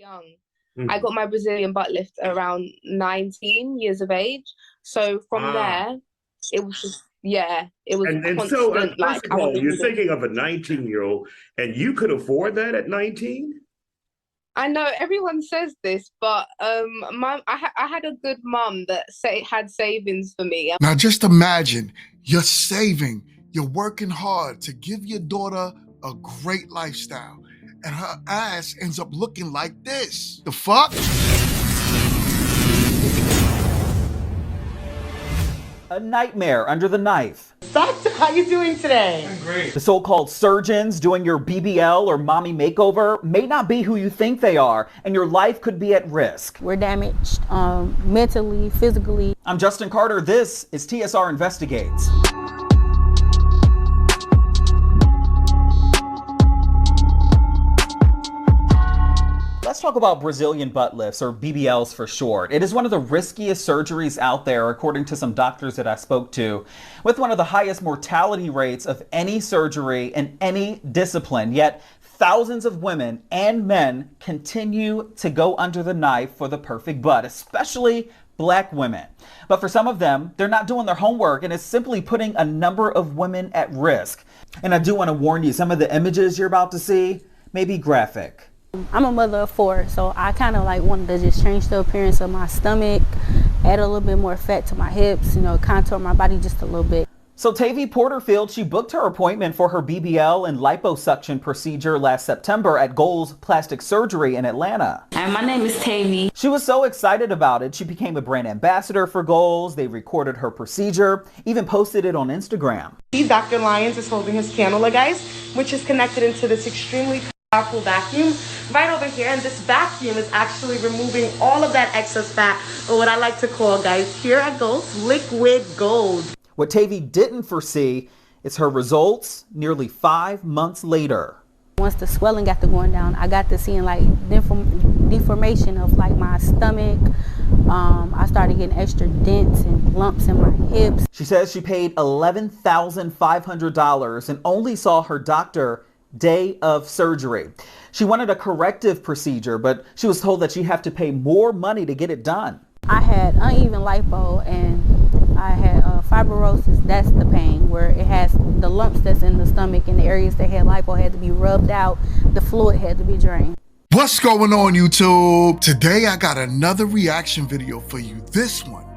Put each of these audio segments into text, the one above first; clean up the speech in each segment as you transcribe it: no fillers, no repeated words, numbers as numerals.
young. Mm. I got my Brazilian butt lift around 19 years of age. So from there, it was just, yeah, it was So, constant. first Like, of I all, wanted you're to do. thinking of a 19-year-old, and you could afford that at 19? I know everyone says this, but I had a good mum that had savings for me. Now just imagine you're saving, you're working hard to give your daughter a great lifestyle, and her ass ends up looking like this. The fuck? A nightmare under the knife. Doctor, how you doing today? I'm great. The so-called surgeons doing your BBL or mommy makeover may not be who you think they are, and your life could be at risk. We're damaged mentally, physically. I'm Justin Carter. This is TSR Investigates. Let's talk about Brazilian butt lifts, or BBLs for short. It is one of the riskiest surgeries out there, according to some doctors that I spoke to, with one of the highest mortality rates of any surgery in any discipline. Yet thousands of women and men continue to go under the knife for the perfect butt, especially Black women. But for some of them, they're not doing their homework, and it's simply putting a number of women at risk. And I do want to warn you, some of the images you're about to see may be graphic. I'm a mother of 4, so I kind of like wanted to just change the appearance of my stomach, add a little bit more fat to my hips, contour my body just a little bit. So Tavy Porterfield, she booked her appointment for her BBL and liposuction procedure last September at Goals Plastic Surgery in Atlanta. And my name is Tavy. She was so excited about it, she became a brand ambassador for Goals. They recorded her procedure, even posted it on Instagram. See, Dr. Lyons is holding his cannula, guys, which is connected into this extremely powerful vacuum right over here, and this vacuum is actually removing all of that excess fat, or what I like to call, guys, here at Goals, liquid gold. What Tavy didn't foresee is her results nearly 5 months later. Once the swelling got to going down, I got to seeing like deformation of like my stomach. I started getting extra dents and lumps in my hips. She says she paid $11,500 and only saw her doctor day of surgery. She wanted a corrective procedure, but she was told that she'd have to pay more money to get it done. I had uneven lipo and I had fibrosis. That's the pain where it has the lumps that's in the stomach, and the areas that had lipo had to be rubbed out. The fluid had to be drained. What's going on, YouTube? Today I got another reaction video for you. This one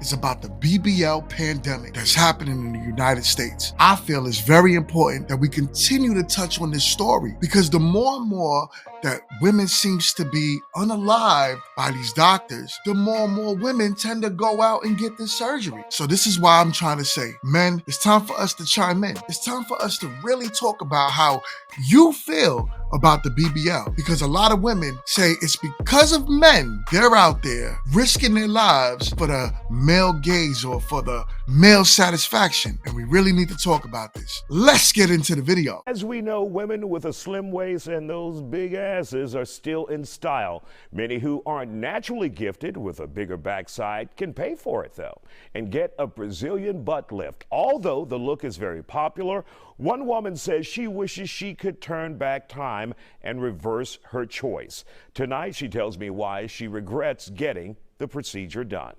is about the BBL pandemic that's happening in the United States. I feel it's very important that we continue to touch on this story, because the more and more that women seems to be unalived by these doctors, the more and more women tend to go out and get this surgery. So this is why I'm trying to say, men, it's time for us to chime in. It's time for us to really talk about how you feel about the BBL, because a lot of women say it's because of men they're out there risking their lives for the male gaze or for the male satisfaction, and we really need to talk about this. Let's get into the video. As we know, women with a slim waist and those big asses are still in style. Many who aren't naturally gifted with a bigger backside can pay for it though and get a Brazilian butt lift. Although the look is very popular, one woman says she wishes she could turn back time and reverse her choice. Tonight, she tells me why she regrets getting the procedure done.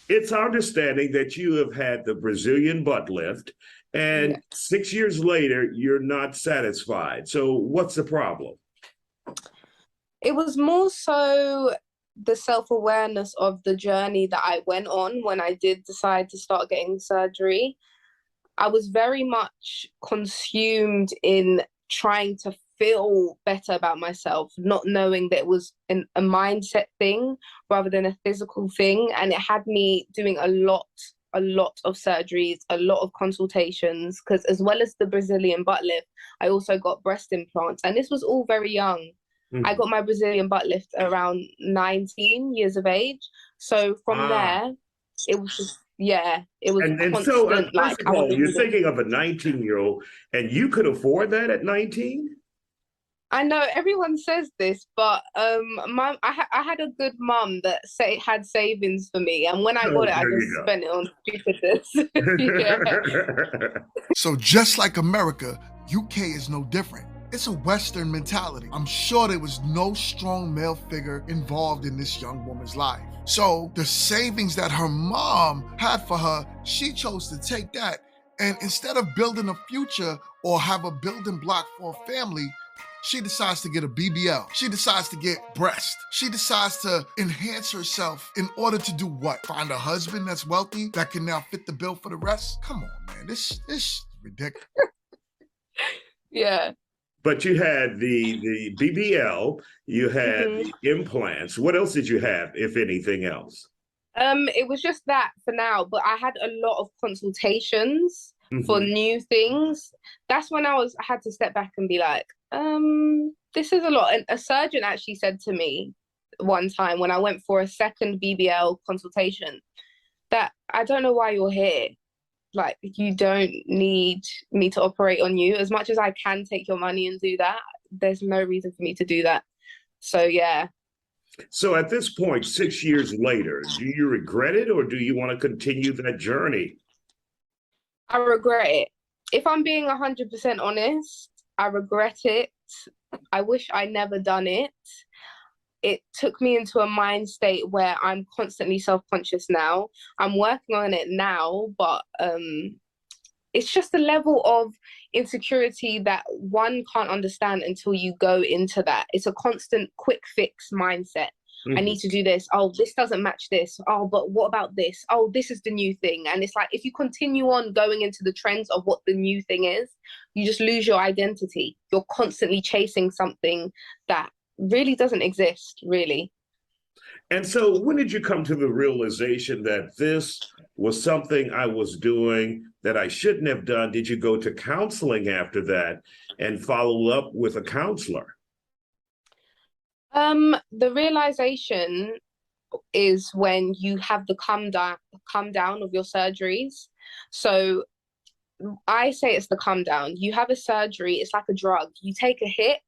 It's our understanding that you have had the Brazilian butt lift, and 6 years later, you're not satisfied. So what's the problem? It was more so the self-awareness of the journey that I went on when I did decide to start getting surgery. I was very much consumed in trying to feel better about myself, not knowing that it was a mindset thing rather than a physical thing. And it had me doing a lot of surgeries, a lot of consultations, because as well as the Brazilian butt lift, I also got breast implants. And this was all very young. Mm-hmm. I got my Brazilian butt lift around 19 years of age. So from there, it was just, it was constant. So, first of all, you're thinking of a 19-year-old, and you could afford that at 19? I know everyone says this, but I had a good mum that had savings for me, and when I got it, I just spent it on stupidness. So just like America, UK is no different. It's a Western mentality. I'm sure there was no strong male figure involved in this young woman's life. So the savings that her mom had for her, she chose to take that. And instead of building a future or have a building block for a family, she decides to get a BBL. She decides to get breast. She decides to enhance herself in order to do what? Find a husband that's wealthy that can now fit the bill for the rest? Come on, man. This is ridiculous. Yeah. But you had the BBL, you had the implants. What else did you have, if anything else? It was just that for now, but I had a lot of consultations for new things. That's when I had to step back and be like, this is a lot. And a surgeon actually said to me one time when I went for a second BBL consultation that I don't know why you're here. Like, you don't need me to operate on you. As much as I can take your money and do that, there's no reason for me to do that. So, yeah. So at this point, 6 years later, do you regret it or do you want to continue that journey? I regret it. If I'm being 100% honest, I regret it. I wish I never done it. It took me into a mind state where I'm constantly self-conscious now. I'm working on it now, but it's just a level of insecurity that one can't understand until you go into that. It's a constant quick fix mindset. I need to do this. Oh, this doesn't match this. Oh, but what about this? Oh, this is the new thing. And it's like, if you continue on going into the trends of what the new thing is, you just lose your identity. You're constantly chasing something that really doesn't exist, really. And so when did you come to the realization that this was something I was doing that I shouldn't have done? Did you go to counseling after that and follow up with a counselor? The realization is when you have the come down of your surgeries. So I say it's the come down. You have a surgery, it's like a drug. You take a hit,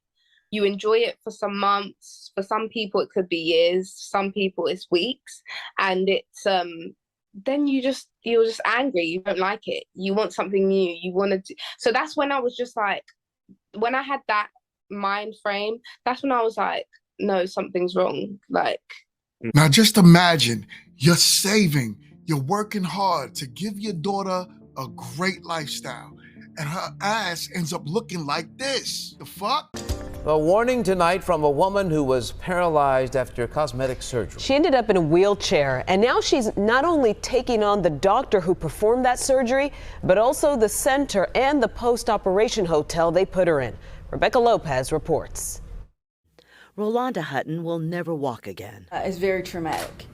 you enjoy it for some months. For some people, it could be years. Some people, it's weeks. And it's then you're just angry. You don't like it. You want something new. You want to do. So that's when I was just like, when I had that mind frame, that's when I was like, no, something's wrong. Like, now just imagine you're saving, you're working hard to give your daughter a great lifestyle, and her ass ends up looking like this. The fuck? A warning tonight from a woman who was paralyzed after cosmetic surgery. She ended up in a wheelchair, and now she's not only taking on the doctor who performed that surgery, but also the center and the post-operation hotel they put her in. Rebecca Lopez reports. Rolanda Hutton will never walk again. It's very traumatic.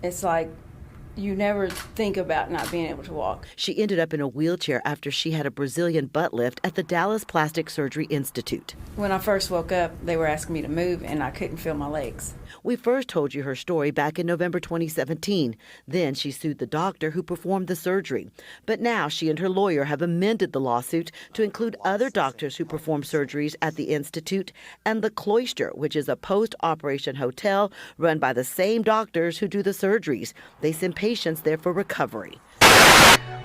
It's like you never think about not being able to walk. She ended up in a wheelchair after she had a Brazilian butt lift at the Dallas Plastic Surgery Institute. When I first woke up, they were asking me to move, and I couldn't feel my legs. We first told you her story back in November 2017. Then she sued the doctor who performed the surgery. But now she and her lawyer have amended the lawsuit to include other doctors who perform surgeries at the Institute and the Cloister, which is a post-operation hotel run by the same doctors who do the surgeries. They send patients there for recovery.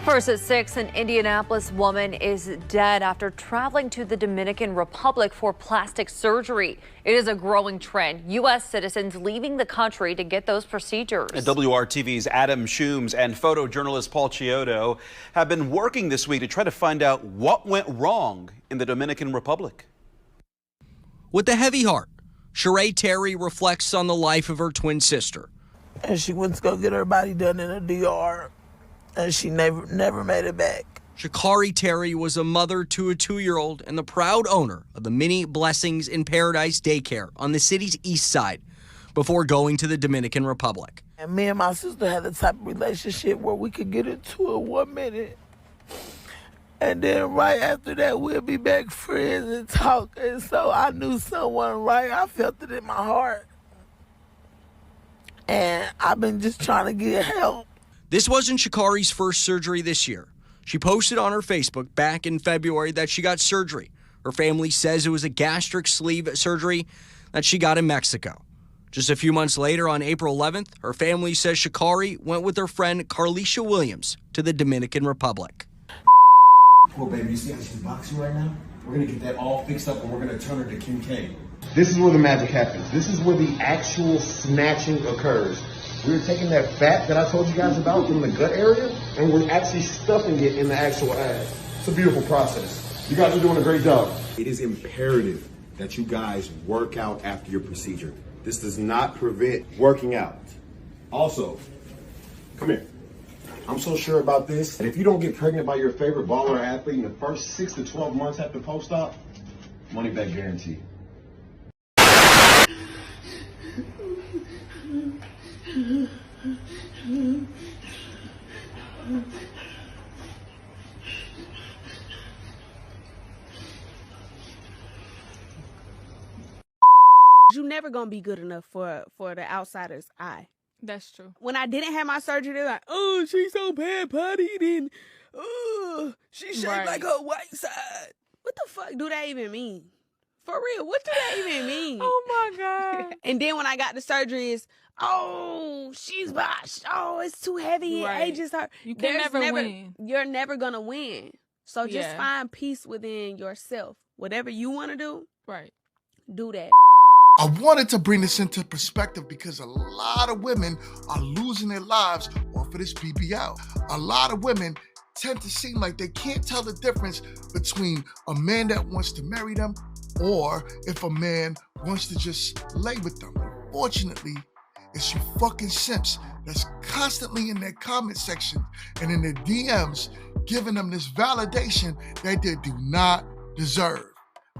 First at 6, an Indianapolis woman is dead after traveling to the Dominican Republic for plastic surgery. It is a growing trend. U.S. citizens leaving the country to get those procedures. And WRTV's Adam Schoombs and photojournalist Paul Chiodo have been working this week to try to find out what went wrong in the Dominican Republic. With a heavy heart, Sheree Terry reflects on the life of her twin sister. And she went to go get her body done in a DR. And she never made it back. Sha'Carri Terry was a mother to a 2-year-old and the proud owner of the Many Blessings in Paradise daycare on the city's east side before going to the Dominican Republic. And me and my sister had the type of relationship where we could get into it 1 minute. And then right after that, we'll be back friends and talk. And so I knew someone right. I felt it in my heart. And I've been just trying to get help. This wasn't Sha'Carri's first surgery this year. She posted on her Facebook back in February that she got surgery. Her family says it was a gastric sleeve surgery that she got in Mexico. Just a few months later, on April 11th, her family says Sha'Carri went with her friend Carlisha Williams to the Dominican Republic. Well, baby, you see how she's boxing right now? We're gonna get that all fixed up and we're gonna turn her to Kim K. This is where the magic happens. This is where the actual snatching occurs. We're taking that fat that I told you guys about from the gut area, and we're actually stuffing it in the actual ass. It's a beautiful process. You guys are doing a great job. It is imperative that you guys work out after your procedure. This does not prevent working out. Also, come here. I'm so sure about this that if you don't get pregnant by your favorite baller or athlete in the first 6 to 12 months after post-op, money back guarantee. You're never gonna be good enough for the outsider's eye. That's true. When I didn't have my surgery, they're like, "Oh, she's so bad puttied, and oh, she shaped like her white side." What the fuck do that even mean? For real, what do that even mean? Oh my God. And then when I got the surgery, it's, oh, she's botched. Oh, it's too heavy. It ages her. You can never win. You're never gonna win. So just Yeah. find peace within yourself. Whatever you want to do, do that. I wanted to bring this into perspective because a lot of women are losing their lives off of this BBL. A lot of women tend to seem like they can't tell the difference between a man that wants to marry them or if a man wants to just lay with them. Fortunately, it's you fucking simps that's constantly in their comment section and in their DMs giving them this validation that they do not deserve.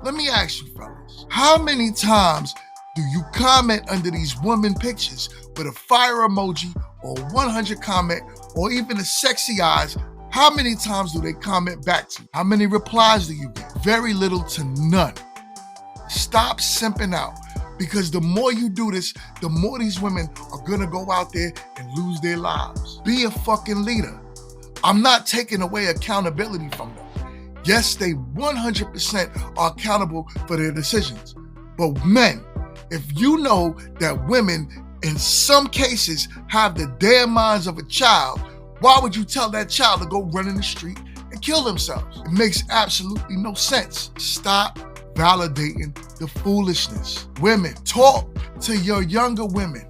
Let me ask you fellas, how many times do you comment under these women pictures with a fire emoji or 100 comment or even a sexy eyes? How many times do they comment back to you? How many replies do you get? Very little to none. Stop simping out, because the more you do this, the more these women are gonna go out there and lose their lives. Be a fucking leader. I'm not taking away accountability from them. Yes, they 100% are accountable for their decisions. But men, if you know that women in some cases have the damn minds of a child, why would you tell that child to go run in the street and kill themselves? It makes absolutely no sense. Stop validating the foolishness. Women, talk to your younger women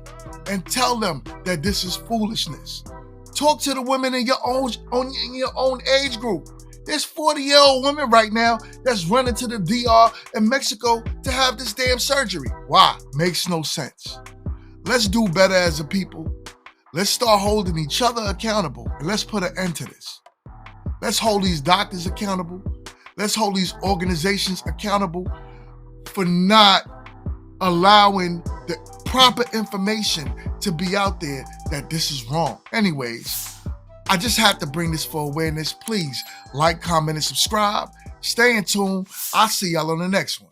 and tell them that this is foolishness. Talk to the women in your own age group. There's 40-year-old women right now that's running to the DR in Mexico to have this damn surgery. Why? Makes no sense. Let's do better as a people. Let's start holding each other accountable, and let's put an end to this. Let's hold these doctors accountable. Let's hold these organizations accountable for not allowing the proper information to be out there that this is wrong. Anyways, I just had to bring this for awareness. Please like, comment, and subscribe. Stay in tune. I'll see y'all on the next one.